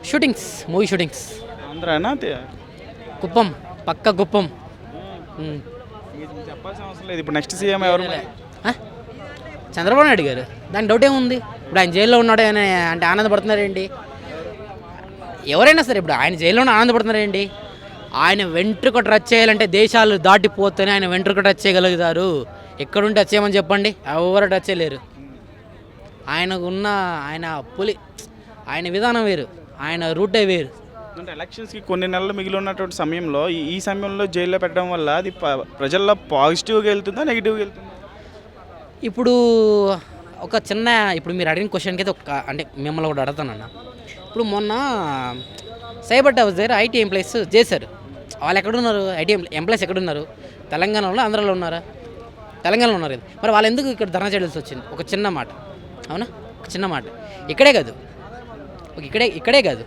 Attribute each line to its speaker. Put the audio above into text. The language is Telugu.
Speaker 1: Shootings, movie shootings.
Speaker 2: ఆంధ్రానా
Speaker 1: కుప్పం, పక్క కుప్పం.
Speaker 2: చెప్పాల్సిన అవసరం లేదు. ఇప్పుడు నెక్స్ట్ సీఎం ఎవరు మరి?
Speaker 1: ఆ? చంద్రబాబు నాయుడు గారు. దానికి డౌట్ ఏముంది? ఇప్పుడు ఆయన జైల్లో ఉన్నాడు అని అంటే ఆనందపడుతున్నారేంటి? ఎవరైనా సరే ఇప్పుడు ఆయన జైల్లో ఆనందపడుతున్నారేంటి? ఆయన వెంట్రుక టచ్ చేయాలంటే దేశాలు దాటిపోతేనే ఆయన వెంట్రుక టచ్ చేయగలుగుతారు. ఎక్కడుంటే టచ్ చేయమని చెప్పండి, ఎవరు టచ్ చేయలేరు. ఆయన పులి, ఆయన విధానం వేరు, ఆయన రూటే వేరు.
Speaker 2: అంటే ఎలక్షన్స్కి కొన్ని నెలలు మిగిలి ఉన్నటువంటి సమయంలో ఈ సమయంలో జైల్లో పెట్టడం వల్ల అది ప్రజల్లో పాజిటివ్గా వెళ్తుందా, నెగిటివ్గా వెళ్తుందా?
Speaker 1: ఇప్పుడు ఇప్పుడు మీరు అడిగిన క్వశ్చన్కి అయితే అంటే మిమ్మల్ని కూడా అడుగుతానన్న. ఇప్పుడు మొన్న సైబర్ టవర్స్ దగ్గర ఐటీ ఎంప్లాయీస్ చేశారు. వాళ్ళు ఎక్కడున్నారు? ఐటీ ఎంప్లాయీస్ ఎక్కడున్నారు? తెలంగాణలో, ఆంధ్రాలో ఉన్నారా? తెలంగాణలో ఉన్నారు కదా. మరి వాళ్ళు ఎందుకు ఇక్కడ ధర్నా చేయాల్సి వచ్చింది? ఒక చిన్న మాట, అవునా? ఒక చిన్న మాట. ఇక్కడే కాదు